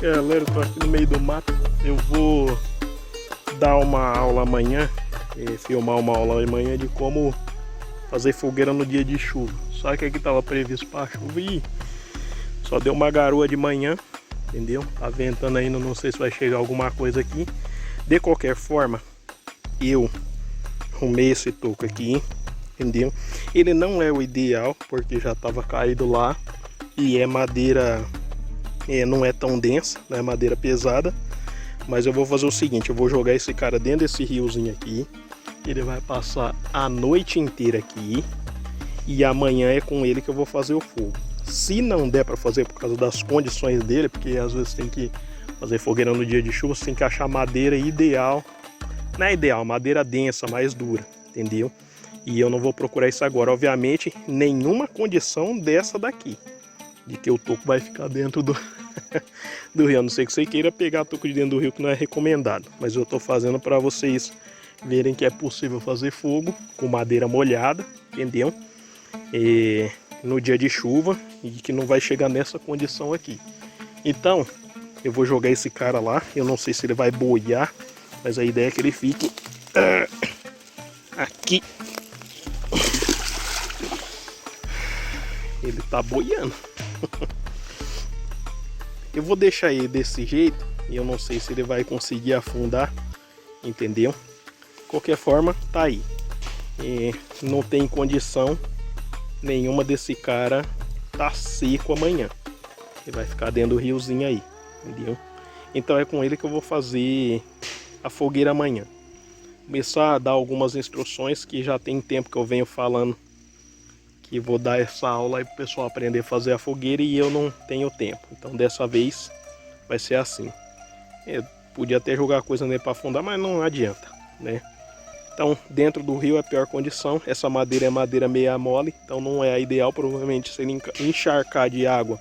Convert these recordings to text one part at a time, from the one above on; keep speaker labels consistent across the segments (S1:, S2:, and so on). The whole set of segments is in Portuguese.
S1: Galera, eu tô aqui no meio do mato. Eu vou dar uma aula amanhã, filmar uma aula amanhã de como fazer fogueira no dia de chuva. Só que aqui tava previsto para chuva e só deu uma garoa de manhã, entendeu? Tá ventando ainda, não sei se vai chegar alguma coisa aqui. De qualquer forma, eu arrumei esse toco aqui, entendeu? Ele não é o ideal, porque já tava caído lá e é madeira... não é tão densa, não é madeira pesada. Mas eu vou fazer o seguinte, eu vou jogar esse cara dentro desse riozinho aqui. Ele vai passar a noite inteira aqui. E amanhã é com ele que eu vou fazer o fogo. Se não der para fazer por causa das condições dele, porque às vezes tem que fazer fogueira no dia de chuva, você tem que achar madeira ideal. Não é ideal, madeira densa, mais dura, entendeu? E eu não vou procurar isso agora. Obviamente, nenhuma condição dessa daqui, de que o toco vai ficar dentro do rio. A não ser que você queira pegar toco de dentro do rio, que não é recomendado. Mas eu tô fazendo para vocês verem que é possível fazer fogo com madeira molhada, entendeu? No dia de chuva, e que não vai chegar nessa condição aqui. Então, eu vou jogar esse cara lá. Eu não sei se ele vai boiar, mas a ideia é que ele fique aqui. Ele tá boiando. Eu vou deixar ele desse jeito e eu não sei se ele vai conseguir afundar, entendeu? Qualquer forma, tá aí. Não tem condição nenhuma desse cara tá seco amanhã. Ele vai ficar dentro do riozinho aí, entendeu? Então é com ele que eu vou fazer a fogueira amanhã. Começar a dar algumas instruções que já tem tempo que eu venho falando que vou dar essa aula aí pro pessoal aprender a fazer a fogueira e eu não tenho tempo. Então dessa vez vai ser assim. Eu podia até jogar coisa nele para afundar, mas não adianta, né? Então dentro do rio é a pior condição. Essa madeira é madeira meia mole, então não é a ideal. Provavelmente se ele encharcar de água,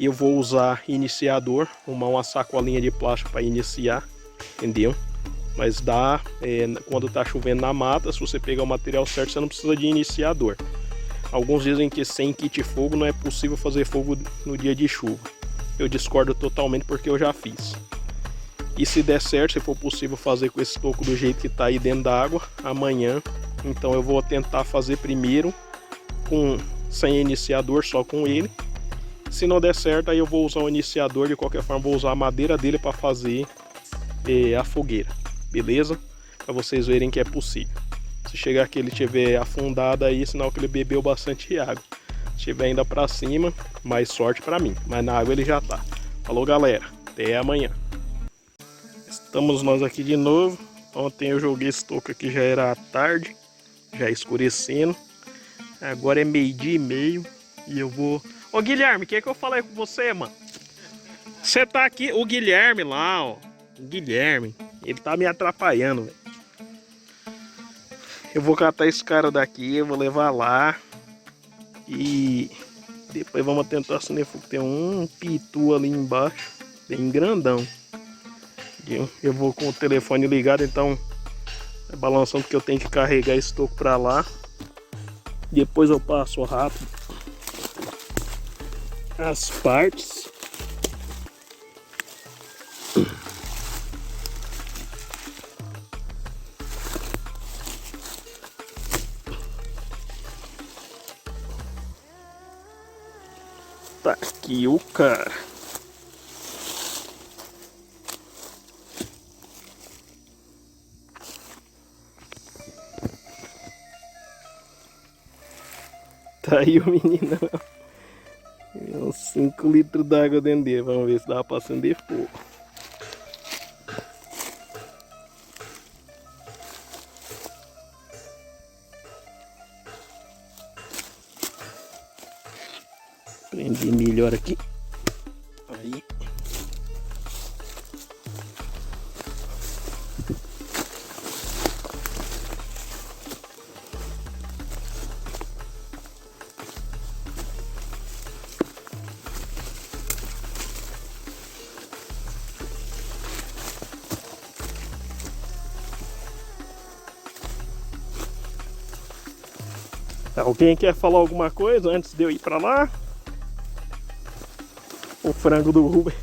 S1: eu vou usar iniciador, uma sacolinha de plástico para iniciar, entendeu? Mas dá, quando tá chovendo na mata, se você pegar o material certo, você não precisa de iniciador. Alguns dizem que sem kit fogo não é possível fazer fogo no dia de chuva. Eu discordo totalmente porque eu já fiz. E se der certo, se for possível fazer com esse toco do jeito que está aí dentro da água, amanhã, então eu vou tentar fazer primeiro sem iniciador, só com ele. Se não der certo, aí eu vou usar o iniciador, de qualquer forma vou usar a madeira dele para fazer a fogueira, beleza? Para vocês verem que é possível. Se chegar aqui ele tiver afundado aí, sinal que ele bebeu bastante água. Se estiver ainda para cima, mais sorte para mim. Mas na água ele já tá. Falou, galera. Até amanhã. Estamos nós aqui de novo. Ontem eu joguei esse toco aqui, já era à tarde. Já escurecendo. Agora é 12:30 e eu vou... Ô Guilherme, o que é que eu falei com você, mano? Você tá aqui, o Guilherme lá, ó. O Guilherme, ele tá me atrapalhando, velho. Eu vou catar esse cara daqui, eu vou levar lá e depois vamos tentar acender fogo. Tem um pitu ali embaixo, bem grandão. Eu vou com o telefone ligado, então é balançando que eu tenho que carregar esse toco pra lá. Depois eu passo rápido as partes. Tá aqui o cara. Tá aí o menino. Uns 5 litros d'água dentro dele. Vamos ver se dá pra acender fogo. Prender melhor aqui. Aí. Alguém quer falar alguma coisa antes de eu ir pra lá? O frango do Rubem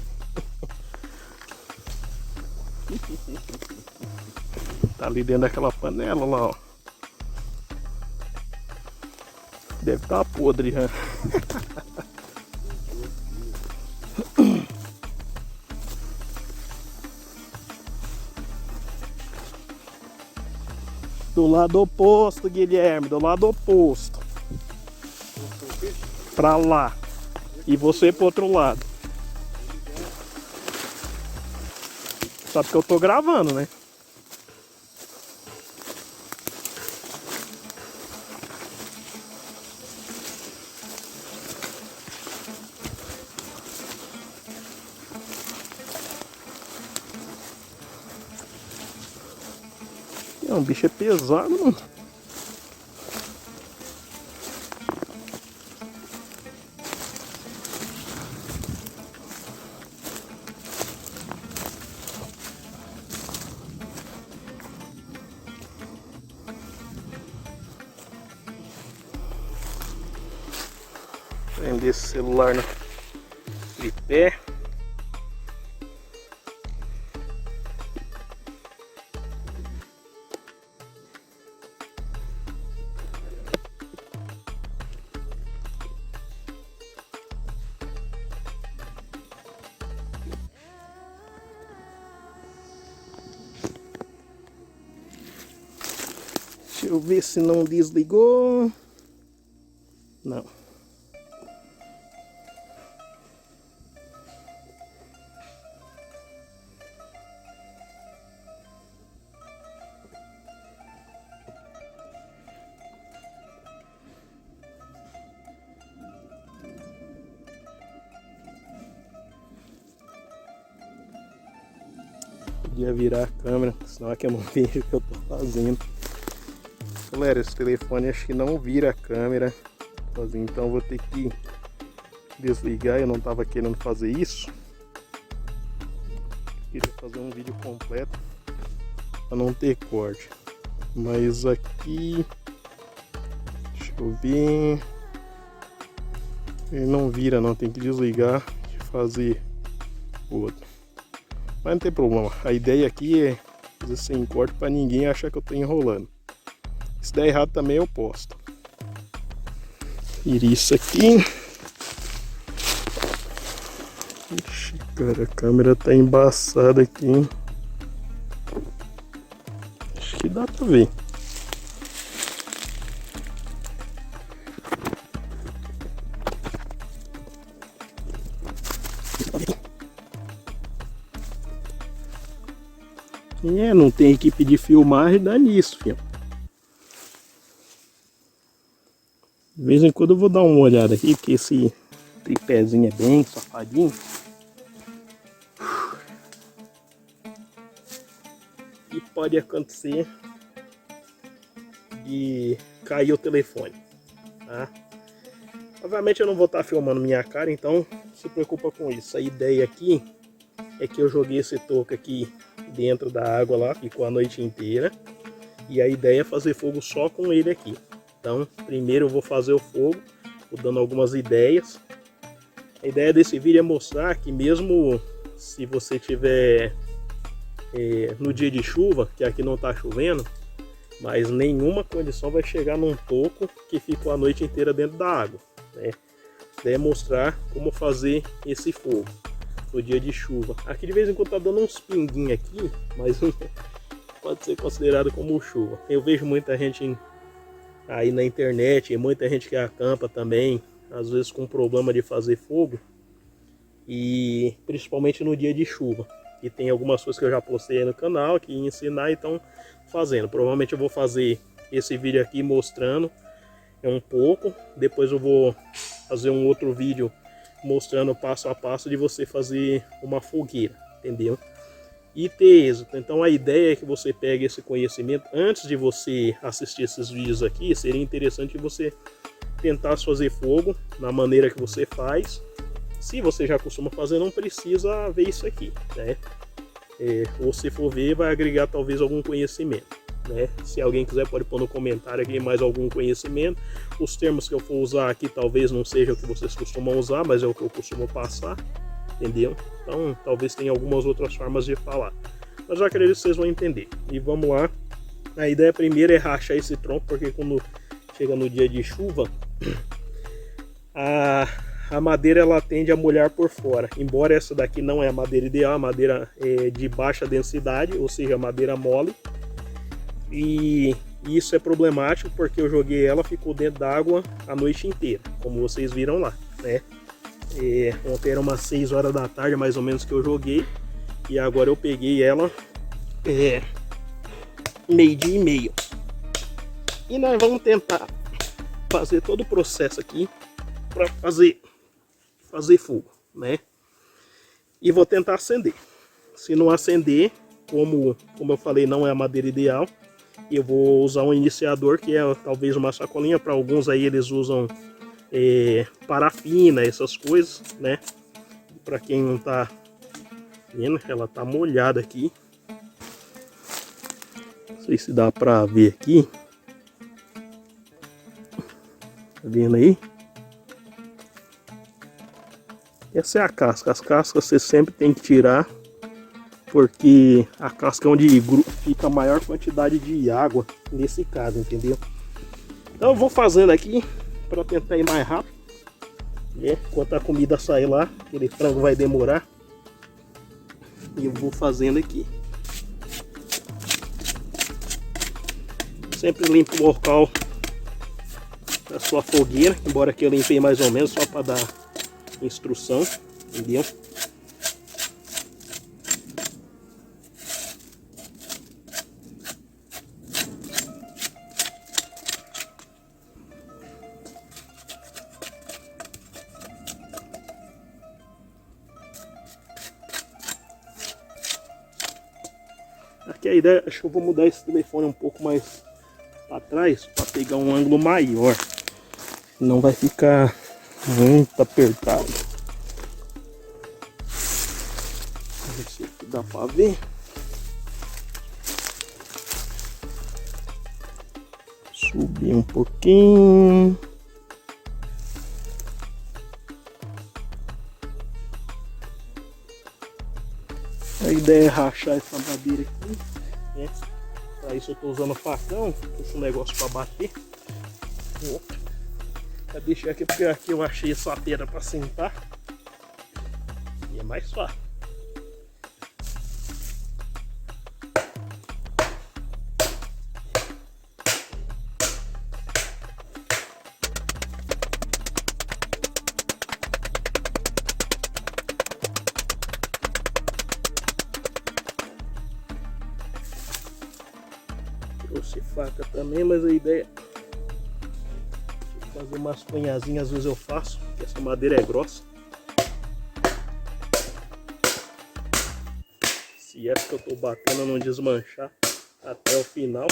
S1: Tá ali dentro daquela panela lá, ó. Deve estar podre já. Do lado oposto, Guilherme, do lado oposto. Pra lá. E você pro outro lado. Sabe que eu tô gravando, né? O bicho é pesado, mano. Prender esse celular no tripé. Deixa eu ver se não desligou. Não. Podia virar a câmera, senão é que eu não vejo o que eu tô fazendo. Galera, esse telefone acho que não vira a câmera sozinho, então vou ter que desligar. Eu não tava querendo fazer isso. Queria fazer um vídeo completo para não ter corte. Mas aqui, deixa eu ver. Ele não vira não, tem que desligar e fazer outro. Mas não tem problema. A ideia aqui é fazer sem corte para ninguém achar que eu tô enrolando. Se der errado também eu posto. Tira isso aqui. Ixi, cara, a câmera tá embaçada aqui, hein? Acho que dá pra ver. Não tem equipe de filmagem, dá nisso, filho. De vez em quando eu vou dar uma olhada aqui, porque esse tripézinho é bem safadinho. E pode acontecer de cair o telefone, tá? Obviamente eu não vou estar filmando minha cara, então não se preocupa com isso. A ideia aqui é que eu joguei esse toco aqui dentro da água lá, ficou a noite inteira. E a ideia é fazer fogo só com ele aqui. Então, primeiro eu vou fazer o fogo, vou dando algumas ideias. A ideia desse vídeo é mostrar que mesmo se você tiver no dia de chuva, que aqui não está chovendo, mas nenhuma condição vai chegar num toco que ficou a noite inteira dentro da água, né? A ideia é mostrar como fazer esse fogo no dia de chuva. Aqui de vez em quando tá dando uns pinguinhos aqui, mas pode ser considerado como chuva. Eu vejo muita gente aí na internet, e muita gente que acampa também, às vezes com problema de fazer fogo, e principalmente no dia de chuva. E tem algumas coisas que eu já postei aí no canal que ensinar e estão fazendo. Provavelmente eu vou fazer esse vídeo aqui mostrando um pouco, depois eu vou fazer um outro vídeo mostrando passo a passo de você fazer uma fogueira, entendeu? E ter êxito. Então a ideia é que você pegue esse conhecimento antes de você assistir esses vídeos aqui. Seria interessante você tentar fazer fogo na maneira que você faz. Se você já costuma fazer, não precisa ver isso aqui, né? Ou se for ver, vai agregar talvez algum conhecimento, né? Se alguém quiser pode pôr no comentário aqui mais algum conhecimento. Os termos que eu for usar aqui talvez não seja o que vocês costumam usar, mas é o que eu costumo passar, entendeu? Então talvez tenha algumas outras formas de falar, mas eu acredito que vocês vão entender. E vamos lá A ideia primeiro é rachar esse tronco, porque quando chega no dia de chuva, a madeira ela tende a molhar por fora. Embora essa daqui não é a madeira ideal, a madeira é de baixa densidade, ou seja, madeira mole. E isso é problemático porque eu joguei ela, ficou dentro d'água a noite inteira, como vocês viram lá, né? Ontem era umas 6 horas da tarde mais ou menos que eu joguei, e agora eu peguei ela meio-dia e meio. E nós vamos tentar fazer todo o processo aqui para fazer fogo, né? E vou tentar acender. Se não acender, como eu falei, não é a madeira ideal, eu vou usar um iniciador, que é talvez uma sacolinha. Para alguns aí eles usam parafina, essas coisas, né? Para quem não tá vendo, ela tá molhada aqui. Não sei se dá para ver aqui. Tá vendo aí? Essa é a casca. As cascas você sempre tem que tirar, porque a casca é onde fica a maior quantidade de água nesse caso, entendeu? Então eu vou fazendo aqui para tentar ir mais rápido, né? Enquanto a comida sair lá, aquele frango vai demorar. E eu vou fazendo aqui. Sempre limpa o local da sua fogueira, embora que eu limpei mais ou menos só para dar instrução, entendeu? Aqui a ideia, acho que eu vou mudar esse telefone um pouco mais para trás para pegar um ângulo maior, não vai ficar muito apertado. Vamos ver se aqui dá para ver. Subir um pouquinho. A ideia é rachar essa madeira aqui, né? Para isso eu estou usando facão, puxo um negócio para bater. Vou deixar aqui porque aqui eu achei essa pedra para sentar e é mais fácil. Trouxe faca também, mas a ideia é fazer umas punhazinhas, às vezes eu faço, porque essa madeira é grossa. Se essa que eu tô batendo não desmanchar até o final.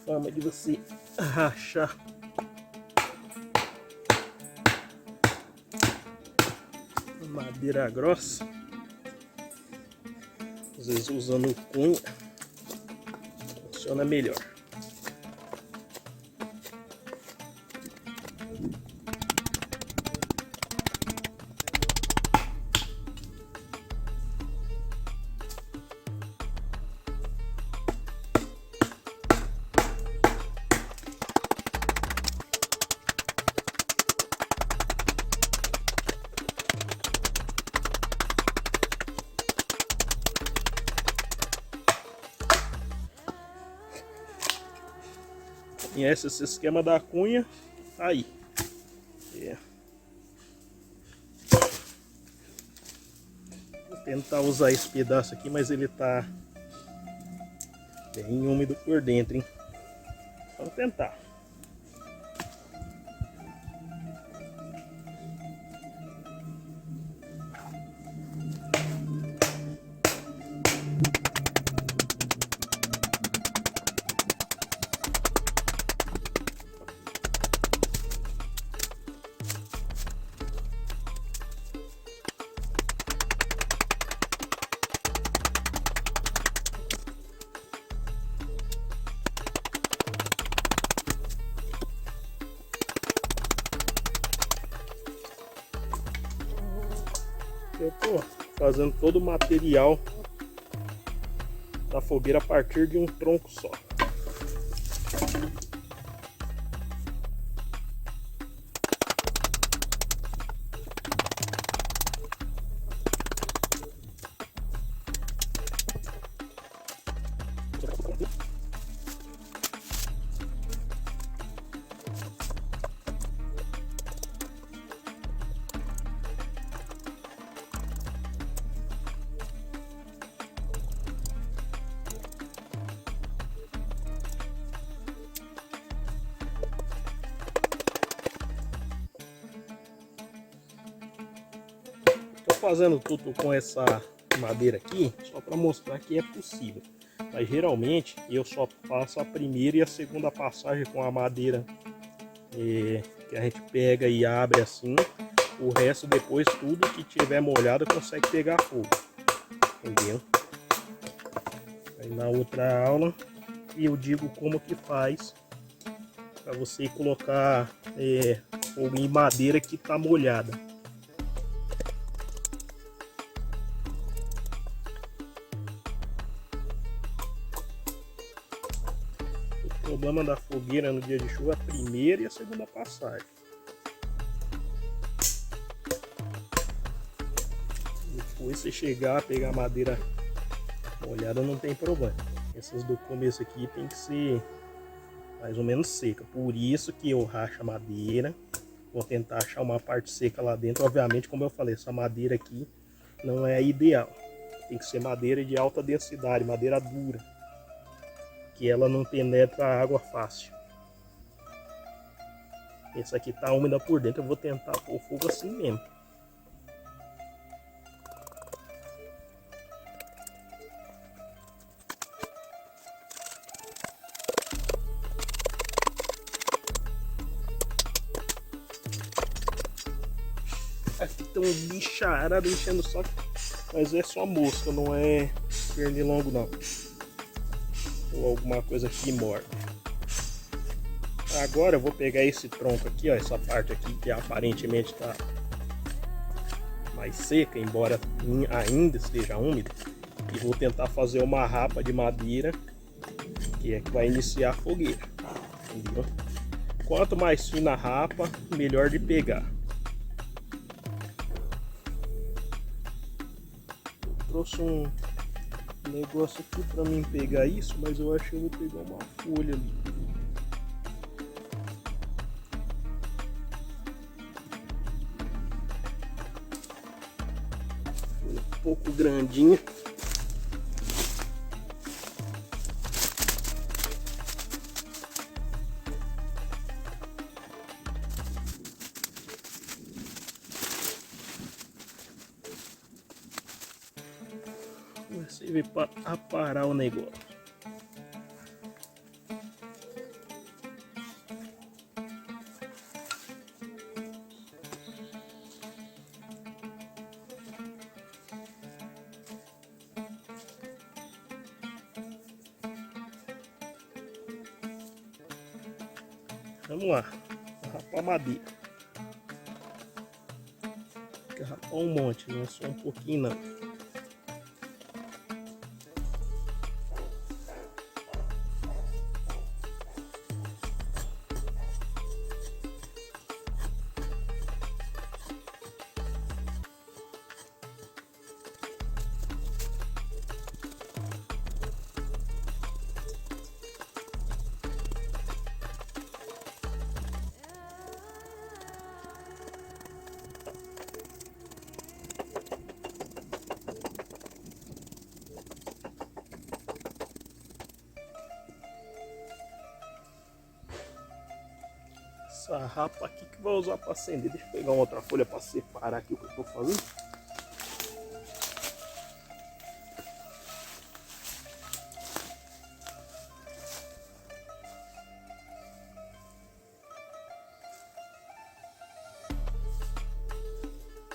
S1: Forma de você rachar madeira grossa, às vezes usando cunha funciona melhor. Conhece esse esquema da cunha? Aí. Vou tentar usar esse pedaço aqui, mas ele tá bem úmido por dentro, hein? Vamos tentar. Eu tô fazendo todo o material da fogueira a partir de um tronco só. Tô fazendo tudo com essa madeira aqui só para mostrar que é possível. Mas geralmente eu só faço a primeira e a segunda passagem com a madeira que a gente pega e abre assim. O resto depois tudo que tiver molhado consegue pegar fogo. Entendeu? Aí na outra aula eu digo como que faz para você colocar fogo em madeira que está molhada. O problema da fogueira no dia de chuva é a primeira e a segunda passagem. Depois você chegar a pegar madeira molhada não tem problema. Essas do começo aqui tem que ser mais ou menos seca. Por isso que eu racho a madeira. Vou tentar achar uma parte seca lá dentro. Obviamente, como eu falei, essa madeira aqui não é a ideal. Tem que ser madeira de alta densidade, madeira dura, que ela não penetra a água fácil. Essa aqui tá úmida por dentro, eu vou tentar pôr fogo assim mesmo. Aqui tem um bicharado enchendo o saco, mas é só mosca, não é pernilongo não. Ou alguma coisa que morde. Agora eu vou pegar esse tronco aqui, ó, essa parte aqui que aparentemente está mais seca, embora ainda esteja úmida, e vou tentar fazer uma rapa de madeira que é que vai iniciar a fogueira. Entendeu? Quanto mais fina a rapa, melhor de pegar. Eu trouxe um negócio aqui para mim pegar isso, mas eu acho que eu vou pegar uma folha ali. Folha um pouco grandinha. Você vê para aparar o negócio. Vamos lá, rapar madeira. Tem que rapar um monte, não é só um pouquinho não. Essa rapa aqui que vai usar para acender. Deixa eu pegar uma outra folha para separar aqui o que eu estou fazendo.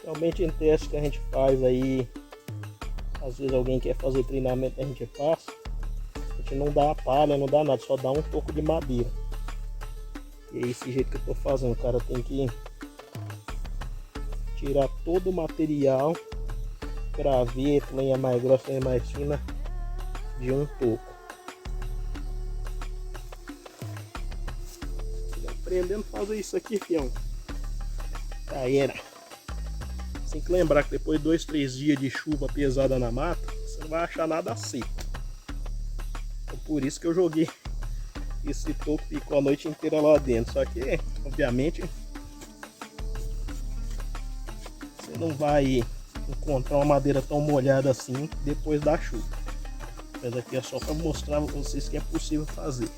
S1: Realmente em teste que a gente faz aí, às vezes alguém quer fazer treinamento, a gente passa, a gente não dá a palha, não dá nada, só dá um pouco de madeira. E é esse jeito que eu tô fazendo, o cara tem que tirar todo o material graveto, lenha mais grossa, lenha mais fina de um toco. Aprendendo a fazer isso aqui, fião. Já era. Tem que lembrar que depois de 2, 3 dias de chuva pesada na mata, você não vai achar nada seco. Então, por isso que eu joguei esse toco, ficou a noite inteira lá dentro. Só que, obviamente, você não vai encontrar uma madeira tão molhada assim depois da chuva. Mas aqui é só para mostrar para vocês que é possível fazer.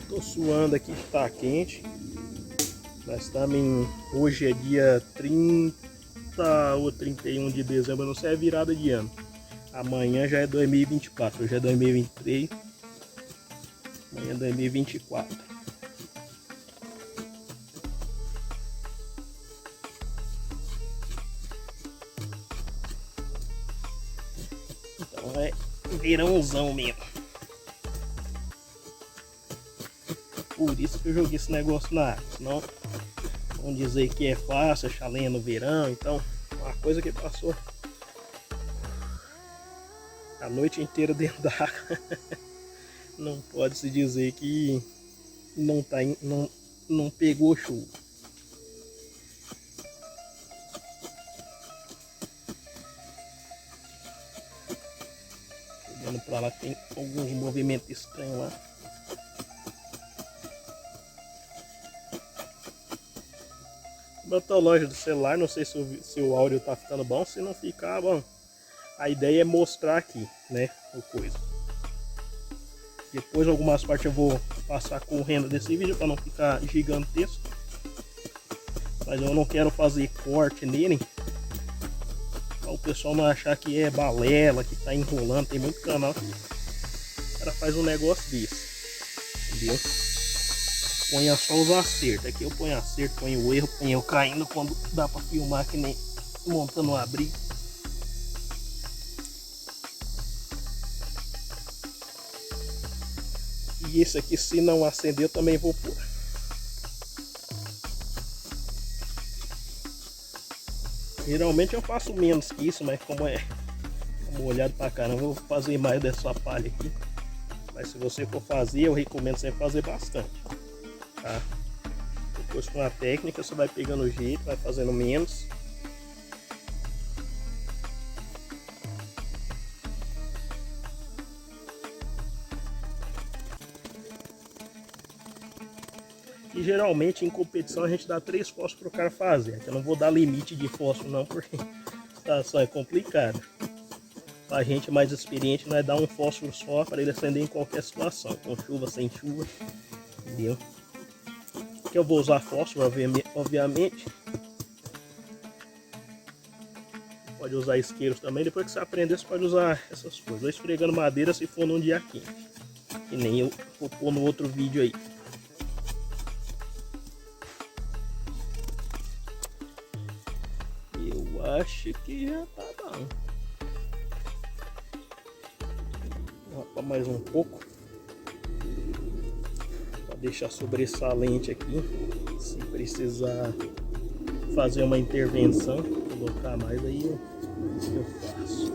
S1: Tô suando aqui, tá quente. Nós estamos hoje é dia 30 ou 31 de dezembro, não sei, é virada de ano. Amanhã já é 2024, hoje é 2023. Amanhã é 2024. Então é verãozão mesmo. Por isso que eu joguei esse negócio na água. Senão, vamos dizer que é fácil achar lenha no verão. Então, uma coisa que passou a noite inteira dentro da água. Não pode se dizer que não pegou chuva. Olhando pra lá, tem alguns movimentos estranhos lá. Botou a loja do celular, não sei se o áudio tá ficando bom, se não ficar bom. A ideia é mostrar aqui, né, o coisa. Depois algumas partes eu vou passar correndo desse vídeo para não ficar gigantesco. Mas eu não quero fazer corte nele, para o pessoal não achar que é balela, que tá enrolando. Tem muito canal que o cara faz um negócio desse, entendeu? Ponha só os acertos. Aqui eu ponho acerto, ponho o erro, ponho eu caindo quando dá para filmar, que nem montando um abrigo. E esse aqui, se não acender, eu também vou pôr. Geralmente eu faço menos que isso, mas como é molhado pra caramba, eu vou fazer mais dessa palha aqui. Mas se você for fazer, eu recomendo sempre fazer bastante. Tá? Depois com a técnica você vai pegando o jeito, vai fazendo menos. E geralmente em competição a gente dá 3 fósforos para o cara fazer. Eu não vou dar limite de fósforo não, porque a situação é complicada. A gente mais experiente nós dá um fósforo só para ele acender em qualquer situação, com chuva, sem chuva, entendeu? Que eu vou usar fósforo, obviamente. Pode usar isqueiros também. Depois que você aprender, você pode usar essas coisas. Vou esfregando madeira se for num dia quente. Que nem eu vou pôr no outro vídeo aí. Eu acho que já tá bom. Vou rapar mais um pouco. Para deixar sobressalente aqui. Se precisar fazer uma intervenção, colocar mais, aí eu faço.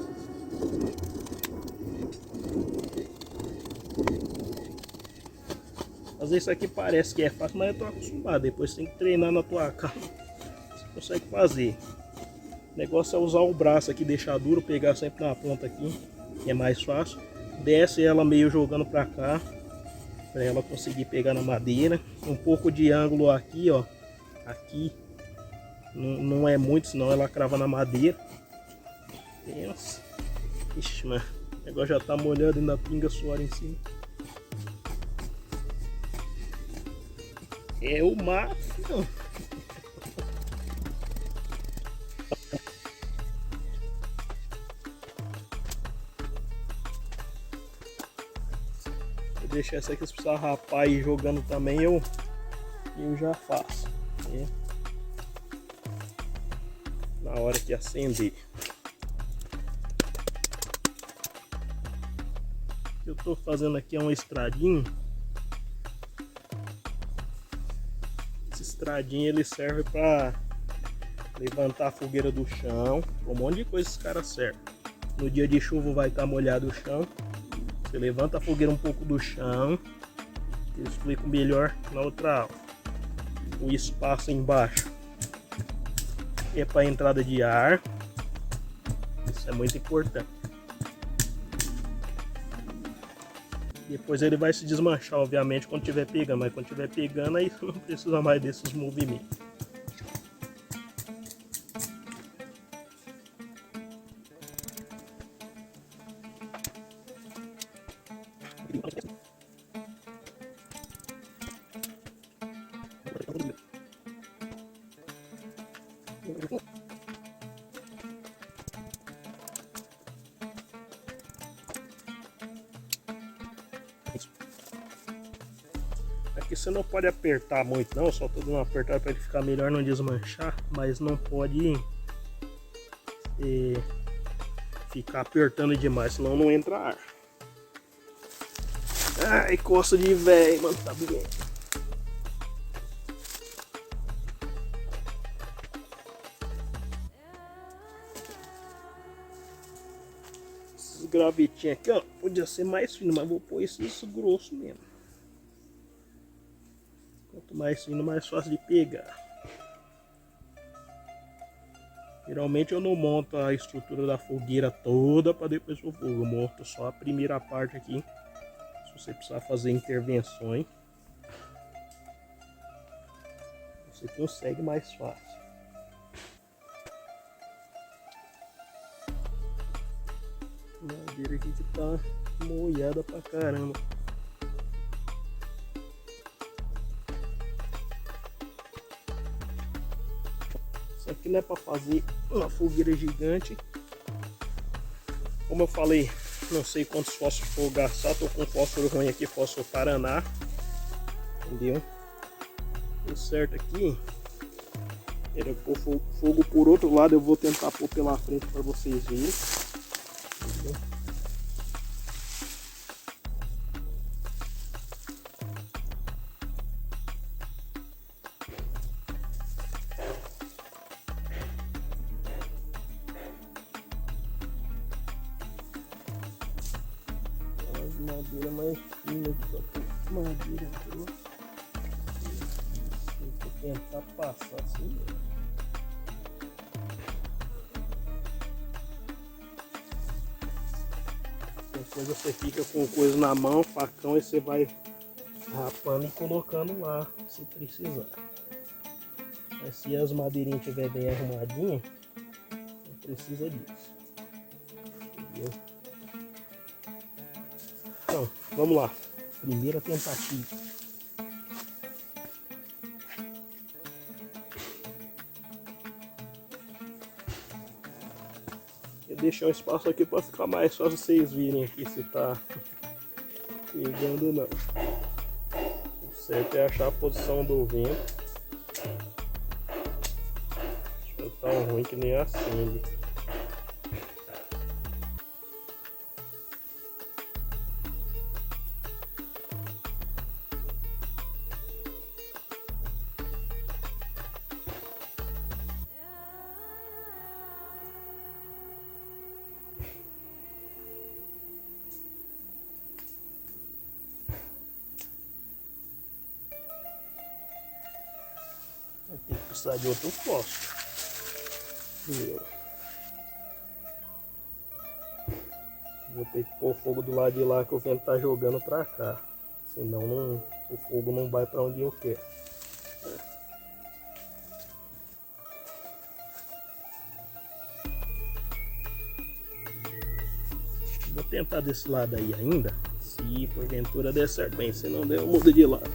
S1: Às vezes isso aqui parece que é fácil, mas eu tô acostumado. Depois tem que treinar na tua casa, você consegue fazer. O negócio é usar o braço aqui, deixar duro, pegar sempre na ponta aqui, que é mais fácil. Desce ela meio jogando pra cá, para ela conseguir pegar na madeira. Um pouco de ângulo aqui, ó, aqui não é muito, senão ela crava na madeira. Pensa. Ixi, mano, o negócio já tá molhado e ainda pinga suor em cima. É o máximo. Vou deixar essa aqui, se precisar rapar e jogando também, eu eu já faço, né? Na hora que acender. O que eu tô fazendo aqui é um estradinho. Esse estradinho ele serve para levantar a fogueira do chão. Um monte de coisa esse cara serve. No dia de chuva vai estar molhado o chão. Você levanta a fogueira um pouco do chão. Eu explico melhor na outra aula. O espaço embaixo é para entrada de ar. Isso é muito importante. Depois ele vai se desmanchar, obviamente, quando estiver pegando. Mas quando estiver pegando, aí não precisa mais desses movimentos. Aqui você não pode apertar muito não, só tô dando uma apertada para ele ficar melhor, não desmanchar, mas não pode ficar apertando demais, senão não entra ar. Ai, coça de velho, mano, tá bem. Esses gravetinhos aqui, ó, podia ser mais fino, mas vou pôr esses grossos mesmo. Quanto mais fino, mais fácil de pegar. Geralmente eu não monto a estrutura da fogueira toda para depois o fogo. Eu monto só a primeira parte aqui. Se você precisar fazer intervenções, você consegue mais fácil. A madeira aqui que tá molhada pra caramba. Isso aqui não é para fazer uma fogueira gigante. Como eu falei, não sei quantos fósforos vou gastar. Tô com fósforo ruim aqui, fósforo Paraná. Entendeu? O certo aqui era pôr fogo por outro lado. Eu vou tentar pôr pela frente para vocês verem. Entendeu? Madeira mais fina aqui, madeira grossa. Vou tentar passar assim mesmo. Depois você fica com coisa na mão, facão, e você vai rapando e colocando lá se precisar. Mas se as madeirinhas estiver bem arrumadinhas, não precisa disso. Entendeu? Então, vamos lá. Primeira tentativa. Eu deixei um espaço aqui para ficar mais fácil vocês virem aqui se tá pegando ou não. O certo é achar a posição do vento. Acho que tá tão ruim que nem acende. Vai ter que precisar de outro fósforo. Vou ter que pôr o fogo do lado de lá que o vento tá jogando pra cá. Senão o fogo não vai pra onde eu quero. Vou tentar desse lado aí ainda. Se porventura der certo, bem, se não der eu mudo de lado.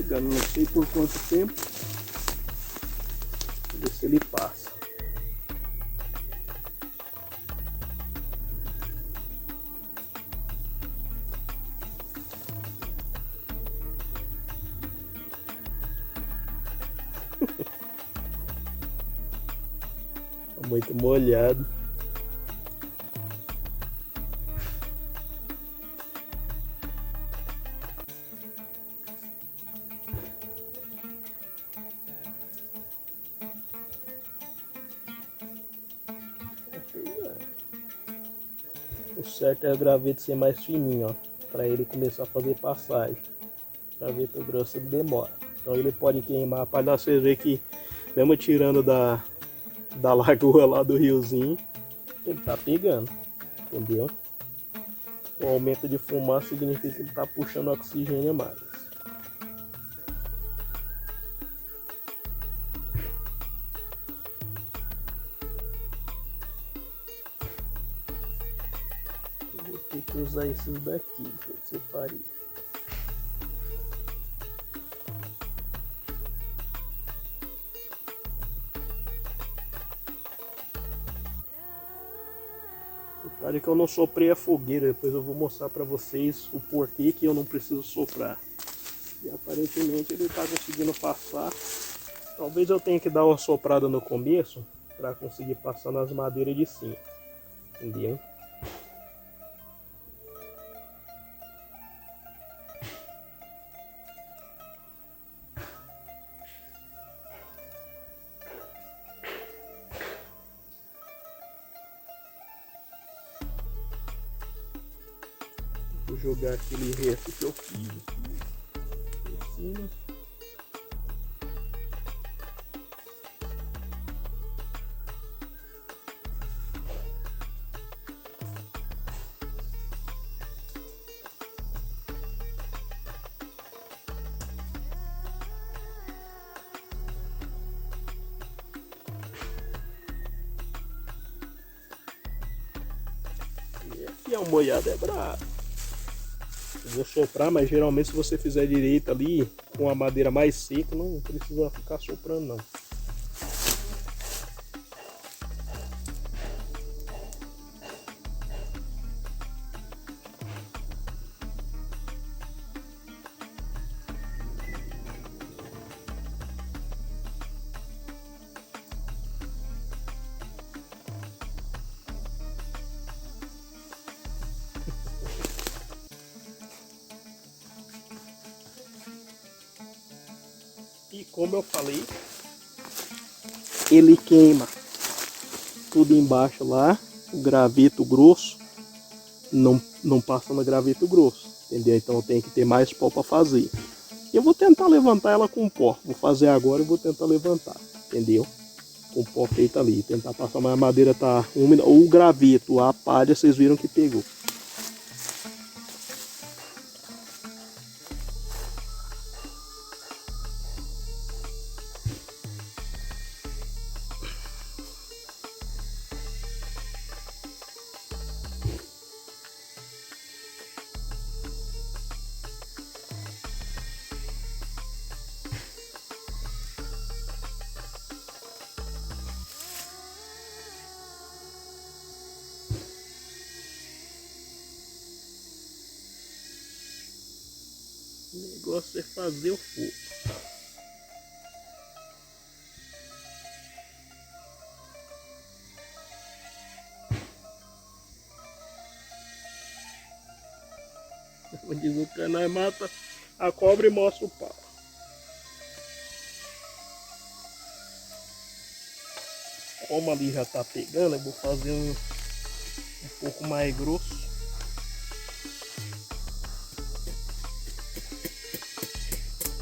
S1: pegando, não sei por quanto tempo. Vamos ver se ele passa. Tá muito molhado. O certo é o graveto ser mais fininho, ó, para ele começar a fazer passagem. O graveto grosso demora. Então ele pode queimar, para dar você ver que mesmo tirando da lagoa lá do riozinho, ele tá pegando, entendeu? O aumento de fumaça significa que ele tá puxando oxigênio a mais. Vou ter que usar esses daqui que eu separei. Repare que eu não soprei a fogueira, depois eu vou mostrar para vocês o porquê que eu não preciso soprar. E aparentemente ele está conseguindo passar. Talvez eu tenha que dar uma soprada no começo para conseguir passar nas madeiras de cima, entendeu? Vou jogar aquele resto que eu fiz aqui em cima. E aqui é um moiado é brabo. Eu vou soprar, mas geralmente se você fizer direito ali, com a madeira mais seca, não precisa ficar soprando não. E como eu falei, ele queima tudo embaixo lá, o graveto grosso não passa no graveto grosso, entendeu? Então eu tenho que ter mais pó para fazer. Eu vou tentar levantar ela com pó, vou fazer agora e vou tentar levantar, entendeu? Com pó feito ali, tentar passar, mas a madeira tá úmida, ou o graveto, a palha, vocês viram que pegou. O negócio é fazer o fogo. Como diz o canal, mata a cobra e mostra o pau. Como ali já tá pegando, eu vou fazer um pouco mais grosso.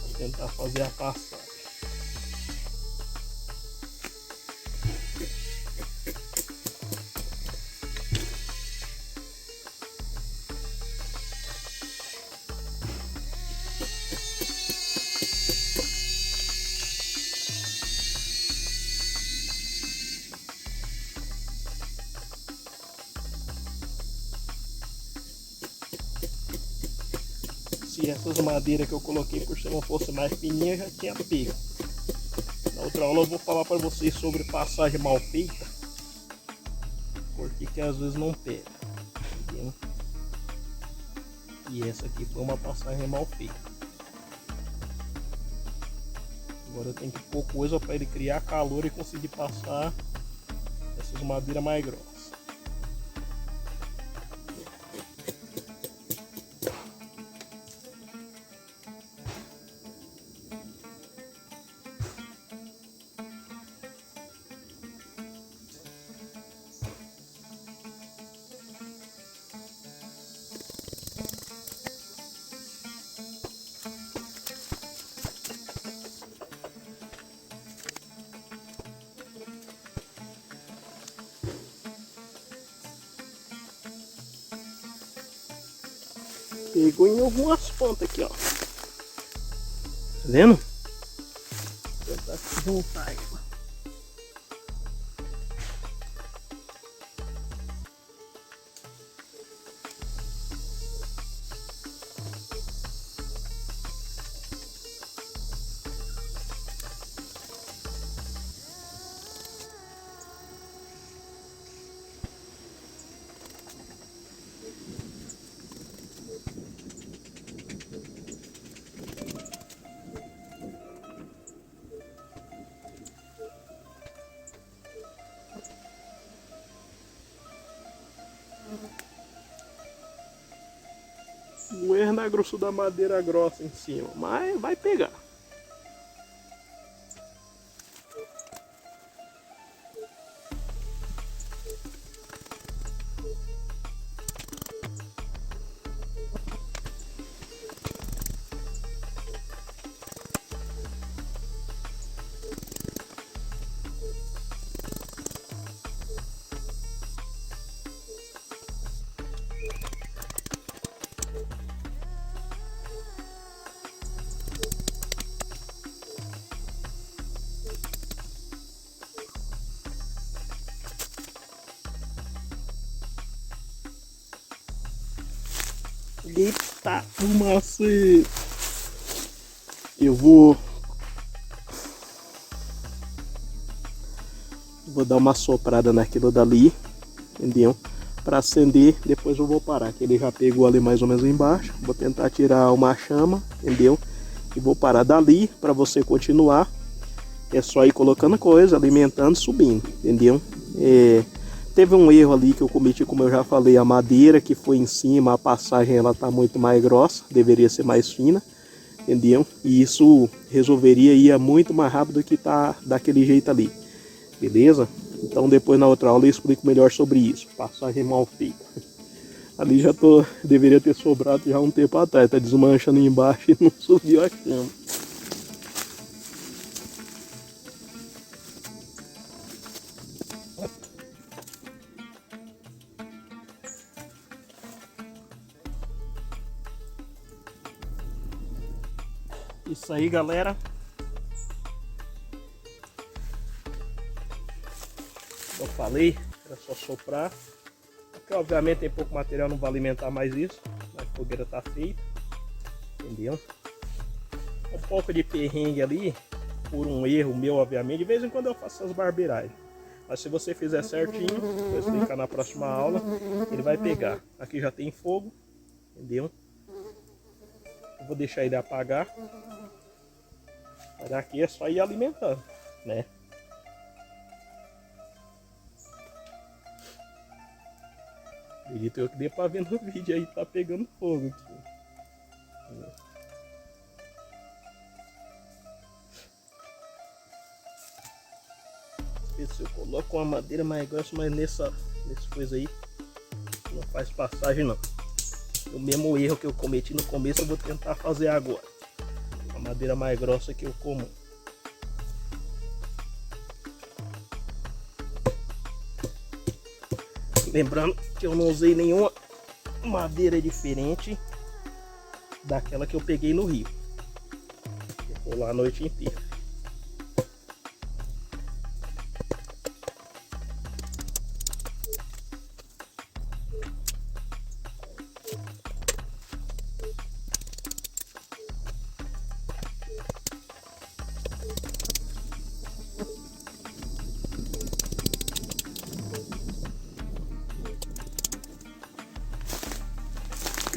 S1: Vou tentar fazer a passagem. Se essas madeiras que eu coloquei por cima fosse mais fininha, já tinha pego. Na outra aula eu vou falar para vocês sobre passagem mal feita, porque que às vezes não pega, entendeu? E essa aqui foi uma passagem mal feita. Agora eu tenho que pôr coisa para ele criar calor e conseguir passar essas madeiras mais grossas. Pegou em algumas pontas aqui, ó. Tá vendo? Vou tentar juntar ela. O erro na grossura da madeira grossa em cima, mas vai pegar. Eita, macete! Eu vou dar uma soprada naquilo dali, entendeu? Para acender, depois eu vou parar, que ele já pegou ali mais ou menos embaixo. Vou tentar tirar uma chama, entendeu? E vou parar dali para você continuar. É só ir colocando coisa, alimentando, subindo, entendeu? Teve um erro ali que eu cometi, como eu já falei, a madeira que foi em cima, a passagem ela tá muito mais grossa, deveria ser mais fina, entendeu? E isso resolveria, ia muito mais rápido que tá daquele jeito ali, beleza? Então depois na outra aula eu explico melhor sobre isso, passagem mal feita. Ali deveria ter sobrado já um tempo atrás, tá desmanchando embaixo e não subiu a chama. Isso aí, galera. Eu falei, era só soprar. Aqui, obviamente, tem pouco material, não vai alimentar mais isso. A fogueira tá feita. Entendeu? Um pouco de perrengue ali, por um erro meu, obviamente. De vez em quando eu faço essas barbeiragens. Mas se você fizer certinho, vou explicar na próxima aula, ele vai pegar. Aqui já tem fogo, entendeu? Eu vou deixar ele apagar. Mas aqui é só ir alimentando, né? Acredito eu que dê pra ver no vídeo aí, tá pegando fogo aqui. Se eu coloco uma madeira mais grossa, mas nessa coisa aí não faz passagem não. O mesmo erro que eu cometi no começo eu vou tentar fazer agora. A madeira mais grossa que eu como. Lembrando que eu não usei nenhuma madeira diferente daquela que eu peguei no rio. Ficou lá a noite inteira.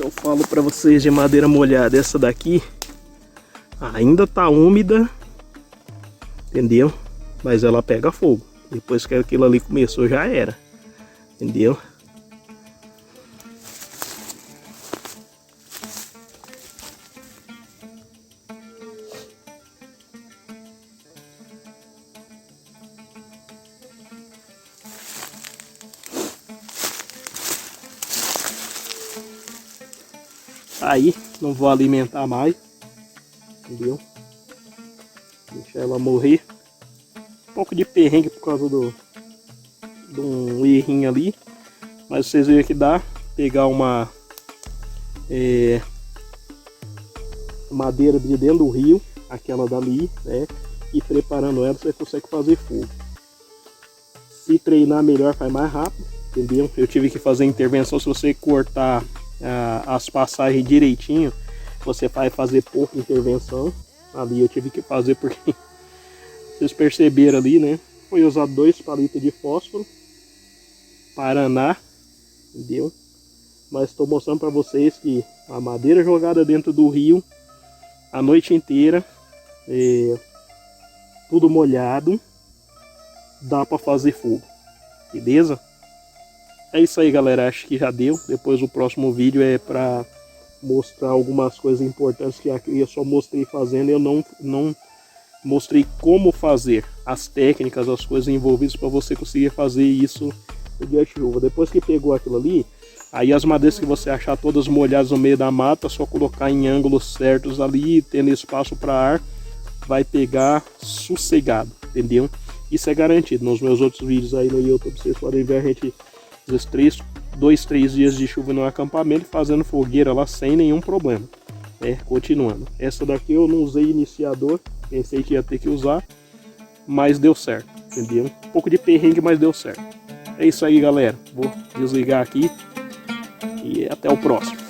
S1: eu falo para vocês de madeira molhada, essa daqui ainda tá úmida, entendeu? Mas ela pega fogo. Depois que aquilo ali começou, já era, entendeu? Aí, não vou alimentar mais, entendeu? Deixar ela morrer. Um pouco de perrengue por causa de um errinho ali. Mas vocês viram que dá. Pegar uma madeira de dentro do rio, aquela dali, né? E preparando ela, você consegue fazer fogo. Se treinar melhor, faz mais rápido, entendeu? Eu tive que fazer intervenção. Se você cortar as passagens direitinho, você vai fazer pouca intervenção. Ali eu tive que fazer porque vocês perceberam ali, né? Foi usado 2 palitos de fósforo Paraná, entendeu? Mas estou mostrando para vocês que a madeira jogada dentro do rio a noite inteira, tudo molhado, dá para fazer fogo, beleza? É isso aí, galera, acho que já deu. Depois o próximo vídeo é para mostrar algumas coisas importantes que aqui eu só mostrei fazendo. Eu não mostrei como fazer, as técnicas, as coisas envolvidas para você conseguir fazer isso no dia de chuva. Depois que pegou aquilo ali, aí as madeiras que você achar todas molhadas no meio da mata, só colocar em ângulos certos ali, tendo espaço para ar, vai pegar sossegado, entendeu? Isso é garantido. Nos meus outros vídeos aí no YouTube, vocês podem ver a gente, às vezes 2, 3 dias de chuva no acampamento, fazendo fogueira lá sem nenhum problema. Continuando. Essa daqui eu não usei iniciador, pensei que ia ter que usar, mas deu certo, entendeu? Um pouco de perrengue, mas deu certo. É isso aí, galera. Vou desligar aqui e até o próximo.